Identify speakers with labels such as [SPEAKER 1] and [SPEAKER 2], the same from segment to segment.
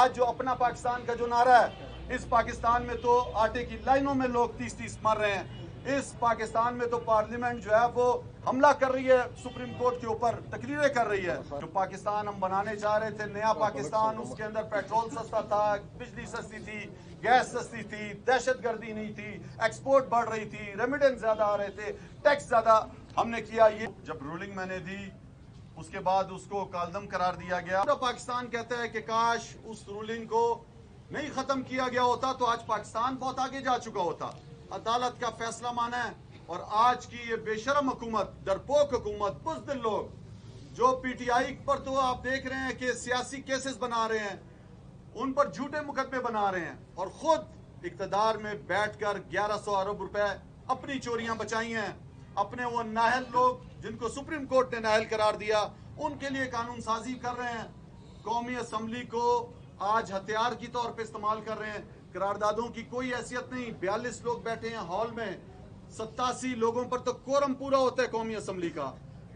[SPEAKER 1] आज जो अपना पाकिस्तान का जो नारा है, इस पाकिस्तान में तो आटे की लाइनों में लोग 30-30 मर रहे हैं। इस पाकिस्तान में तो पार्लियामेंट जो है वो हमला कर रही है, सुप्रीम कोर्ट के ऊपर तकरीरें कर रही है। जो पाकिस्तान हम बनाने चाह रहे थे, नया पाकिस्तान, उसके अंदर पेट्रोल सस्ता था, बिजली सस्ती थी, गैस सस्ती थी, दहशतगर्दी नहीं थी, एक्सपोर्ट बढ़ रही थी, रेमिटेंस ज्यादा आ रहे थे, टैक्स ज्यादा हमने किया। ये जब रूलिंग मैंने दी उसके बाद उसको कालदम करार दिया गया। पूरा पाकिस्तान कहता है कि काश उस रूलिंग को नहीं खत्म किया गया होता तो आज पाकिस्तान बहुत आगे जा चुका होता। अदालत का फैसला माना है और आज की ये बेशरम हुकूमत, डरपोक हुकूमत, बुज़दिल लोग जो पीटीआई पर तो आप देख रहे हैं कि सियासी केसेस बना रहे हैं, उन पर झूठे मुकदमे बना रहे हैं और खुद इक्तदार में बैठकर 1100 अरब रुपए अपनी चोरियां बचाई हैं। अपने वो नाहल लोग जिनको सुप्रीम कोर्ट ने नाहल करार दिया, उनके लिए कानून साजी कर रहे हैं। कौमी असम्बली को आज हथियार की तौर पे इस्तेमाल कर रहे हैं। करारदादों की कोई हैसियत नहीं। 42 लोग बैठे हैं हॉल में, 87 लोगों पर तो कोरम पूरा होता है कौमी असम्बली का,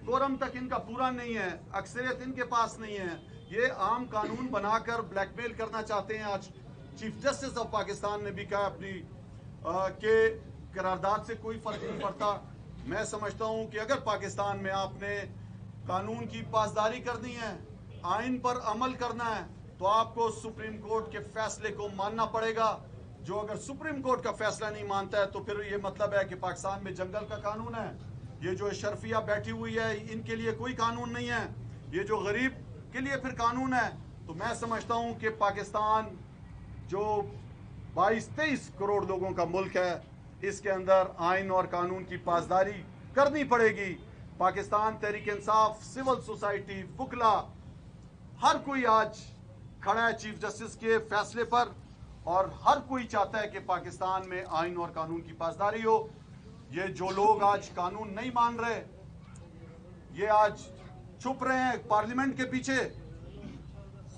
[SPEAKER 1] कोरम तक इनका पूरा नहीं है, अक्सरियत इनके पास नहीं है। ये आम कानून बनाकर ब्लैकमेल करना चाहते हैं। आज चीफ जस्टिस ऑफ पाकिस्तान ने भी कहा अपनी के करारदाद से कोई फर्क नहीं पड़ता। मैं समझता हूं कि अगर पाकिस्तान में आपने कानून की पासदारी करनी है, आइन पर अमल करना है, तो आपको सुप्रीम कोर्ट के फैसले को मानना पड़ेगा। जो अगर सुप्रीम कोर्ट का फैसला नहीं मानता है तो फिर ये मतलब है कि पाकिस्तान में जंगल का कानून है। ये जो शर्फिया बैठी हुई है, इनके लिए कोई कानून नहीं है। ये जो गरीब के लिए फिर कानून है। तो मैं समझता हूं कि पाकिस्तान जो 22-23 करोड़ लोगों का मुल्क है, इसके अंदर आइन और कानून की पासदारी करनी पड़ेगी। पाकिस्तान तहरीक इंसाफ, सिविल सोसाइटी, वुकला, हर कोई आज खड़ा है चीफ जस्टिस के फैसले पर और हर कोई चाहता है कि पाकिस्तान में आइन और कानून की पासदारी हो। ये जो लोग आज कानून नहीं मान रहे, ये आज छुप रहे हैं पार्लियामेंट के पीछे,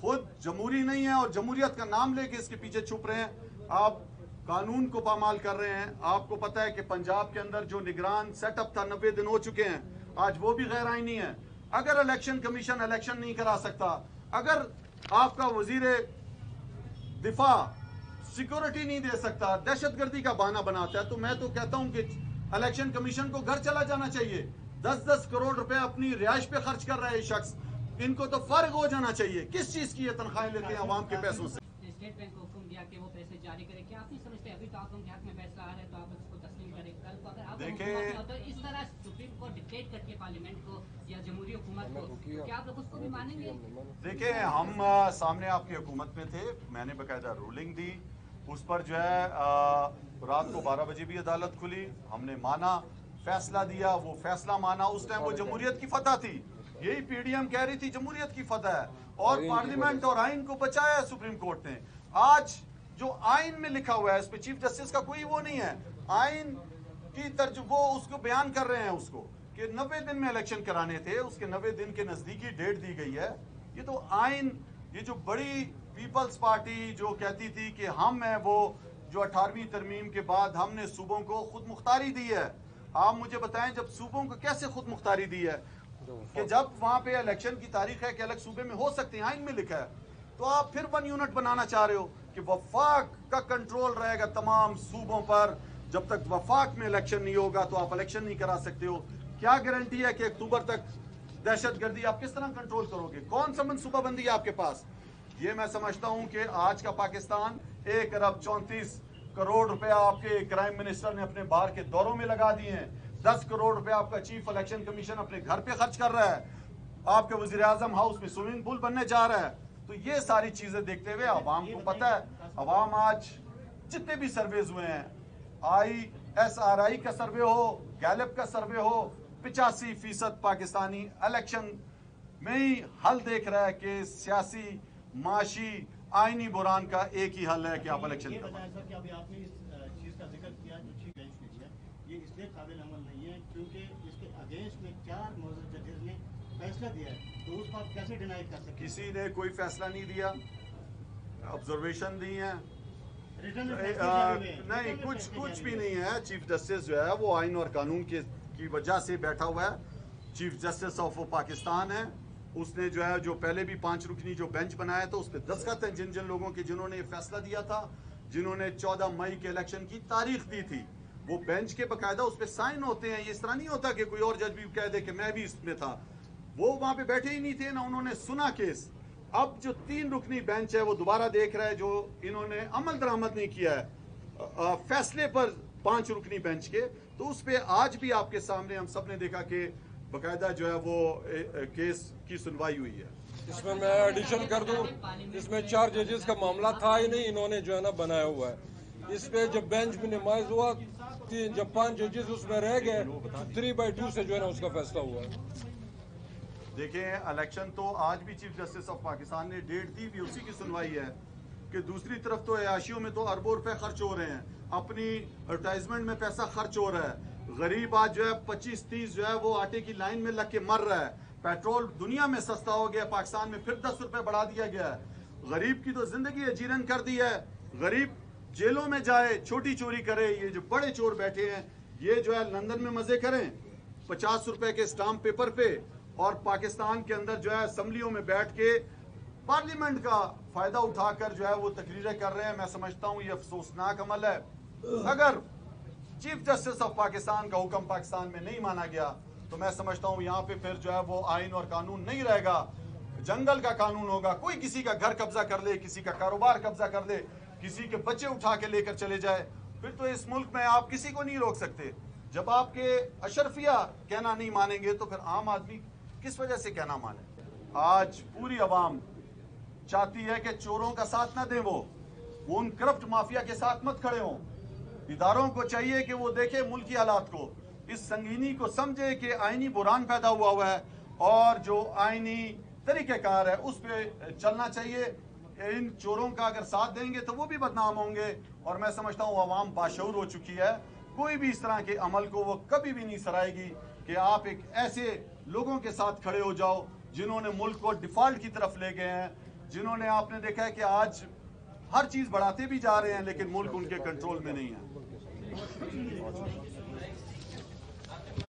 [SPEAKER 1] खुद जमहूरी नहीं है और जमहूरियत का नाम लेके इसके पीछे छुप रहे हैं। आप कानून को पामाल कर रहे हैं। आपको पता है कि पंजाब के अंदर जो निगरान सेटअप था 90 दिन हो चुके हैं, आज वो भी गैर आईनी है। अगर इलेक्शन कमीशन इलेक्शन नहीं करा सकता, अगर आपका वजीर दिफा सिक्योरिटी नहीं दे सकता, दहशतगर्दी का बहाना बनाता है, तो मैं तो कहता हूं कि इलेक्शन कमीशन को घर चला जाना चाहिए। 10-10 करोड़ रुपए अपनी रिहाइश पे खर्च कर रहा है ये शख्स, इनको तो फारिग हो जाना चाहिए। किस चीज की ये तनख्वाहें लेते हैं अवाम के पैसों से?
[SPEAKER 2] स्टेट बैंक को हुक्म दिया कि वो पैसे जारी करे। क्या आप नहीं समझते अभी तो आप लोगों के हाथ में फैसला आ रहा है तो आप उसको तस्लीम करें? कल को अगर आप
[SPEAKER 1] देखिए,
[SPEAKER 2] तो इस तरह सुप्रीम कोर्ट डिक्टेट करके पार्लियामेंट को या जमहूरी हुकूमत को, तो क्या आप लोग उसको भी मानेंगे?
[SPEAKER 1] देखिए, हम सामने आपकी हुकूमत में थे, मैंने बाकायदा रूलिंग दी, उस पर जो है रात को 12 बजे भी अदालत खुली, हमने माना, फैसला दिया, वो फैसला माना। उस टाइम वो जमहूरियत की फतह थी, यही पीडीएम कह रही थी जमहूरियत की फतह है और पार्लियामेंट और आइन को बचाया है सुप्रीम कोर्ट ने। आज जो आइन में लिखा हुआ है, इस पे चीफ जस्टिस का कोई वो नहीं है। आइन की तर्ज वो उसको बयान कर रहे हैं उसको कि 90 दिन में इलेक्शन कराने थे, उसके 90 दिन के नजदीकी डेट दी गई है। ये तो आइन, ये जो बड़ी पीपल्स पार्टी जो कहती थी कि हम है वो जो 18वीं तरमीम के बाद हमने सूबों को खुद मुख्तारी दी है। आप मुझे बताएं, जब सूबों को कैसे खुद मुख्तारी दी है कि जब वहां पे इलेक्शन की तारीख है कि अलग सूबे में हो सकते हैं, आइन में लिखा है, तो आप फिर 1 यूनिट बनाना चाह रहे हो कि वफाक का कंट्रोल रहेगा तमाम सूबों पर। जब तक वफाक में इलेक्शन नहीं होगा तो आप इलेक्शन नहीं करा सकते हो। क्या गारंटी है कि अक्टूबर तक दहशतगर्दी आप किस तरह कंट्रोल करोगे? कौन सा मनसूबाबंदी है आपके पास? ये मैं समझता हूं कि आज का पाकिस्तान 1 अरब 34 करोड़ रुपया आपके क्राइम मिनिस्टर ने अपने बाहर के दौरों में लगा दिए हैं। 10 करोड़ रुपया आपका चीफ इलेक्शन कमीशन अपने घर पे खर्च कर रहा है। आपके वजीर आजम हाउस में स्विमिंग पूल बनने जा रहा है। तो ये सारी चीजें देखते हुए अवाम को पता है, अवाम आज जितने भी सर्वेज हुए हैं, ISRI का सर्वे हो, गैलप का सर्वे हो, 85% पाकिस्तानी इलेक्शन में ही हल देख रहा है कि सियासी, माशी, आईनी बुरान का एक ही हल है कि आप इलेक्शन करें।
[SPEAKER 3] आपने इस चीज का जिक्र किया जो चीफ बेंच ने किया, ये इसलिए काबिल अमल नहीं है क्योंकि इसके अगेंस्ट में 4 मौजूद जजेस ने फैसला दिया है, तो उसको आप कैसे डिनाई कर सकते हैं? किसी
[SPEAKER 1] ने कोई फैसला नहीं दिया, ऑब्जर्वेशन दी है, नहीं कुछ भी नहीं है। चीफ जस्टिस जो है वो आइन और कानून की वजह से बैठा हुआ है। चीफ जस्टिस ऑफ पाकिस्तान है, उसने जो है जो पहले भी 5 रुकनी जो बेंच बनाया था उस पर दस्तखत हैं जिन जिन लोगों के जिन्होंने ये फैसला दिया था, जिन्होंने 14 मई के इलेक्शन की तारीख दी थी, वो बेंच के बकायदा उस पर साइन होते हैं। ये इस तरह नहीं होता कि कोई और जज भी कह दे कि मैं भी इसमें था। वो वहां पे बैठे ही नहीं थे ना उन्होंने सुना केस। अब जो 3 रुकनी बेंच है वो दोबारा देख रहा है जो इन्होंने अमल दरामद नहीं किया है फैसले पर 5 रुकनी बेंच के, तो उस पर आज भी आपके सामने हम सब ने देखा कि बकायदा जो है वो केस की सुनवाई हुई है।
[SPEAKER 4] इसमें मैं एडिशन कर दूं, इसमें 4 जजेस का मामला था ही नहीं, इन्होंने जो है ना बनाया हुआ है। इस पे जब बेंच मिनिमाइज हुआ, जब 5 जजेस उसमें रह गए तो 3/2 से जो है ना उसका फैसला हुआ है।
[SPEAKER 1] देखें, इलेक्शन तो आज भी चीफ जस्टिस ऑफ पाकिस्तान ने डेट दी भी उसी की सुनवाई है कि दूसरी तरफ तो अयाशियों में तो अरबों रुपए खर्च हो रहे हैं, अपनी एडवर्टाइजमेंट में पैसा खर्च हो रहा है। गरीब आज जो है 25-30 जो है वो आटे की लाइन में लग के मर रहा है। पेट्रोल दुनिया में सस्ता हो गया, पाकिस्तान में फिर 10 रुपए बढ़ा दिया गया है। गरीब की तो जिंदगी अजीरन कर दी है। गरीब जेलों में जाए, छोटी चोरी करे। ये जो बड़े चोर बैठे हैं ये जो है लंदन में मजे करें 50 रुपए के स्टाम्प पेपर पे, और पाकिस्तान के अंदर जो है असम्बलियों में बैठ के पार्लियामेंट का फायदा उठाकर जो है वो तकरीरें कर रहे हैं। मैं समझता हूँ ये अफसोसनाक अमल है। अगर चीफ जस्टिस ऑफ पाकिस्तान का हुक्म पाकिस्तान में नहीं माना गया तो मैं समझता हूँ यहाँ पे फिर जो है वो आइन और कानून नहीं रहेगा, जंगल का कानून होगा। कोई किसी का घर कब्जा कर ले, किसी का कारोबार कब्जा कर ले, किसी के बच्चे उठा के लेकर चले जाए, फिर तो इस मुल्क में आप किसी को नहीं रोक सकते। जब आपके अशरफिया कहना नहीं मानेंगे तो फिर आम आदमी किस वजह से कहना माने। आज पूरी अवाम चाहती है कि चोरों का साथ ना दें, वो उन करप्ट माफिया के साथ मत खड़े हों। इदारों को चाहिए कि वो देखे मुल्की हालात को, इस संगीनी को समझे कि आईनी बुरान पैदा हुआ है और जो आईनी तरीक़ेकार है उस पर चलना चाहिए। इन चोरों का अगर साथ देंगे तो वो भी बदनाम होंगे। और मैं समझता हूँ अवाम बाशऊर हो चुकी है, कोई भी इस तरह के अमल को वो कभी भी नहीं सराहेगी कि आप एक ऐसे लोगों के साथ खड़े हो जाओ जिन्होंने मुल्क को डिफॉल्ट की तरफ ले गए हैं, जिन्होंने आपने देखा है कि आज हर चीज़ बढ़ाते भी जा रहे हैं लेकिन मुल्क उनके कंट्रोल में नहीं है।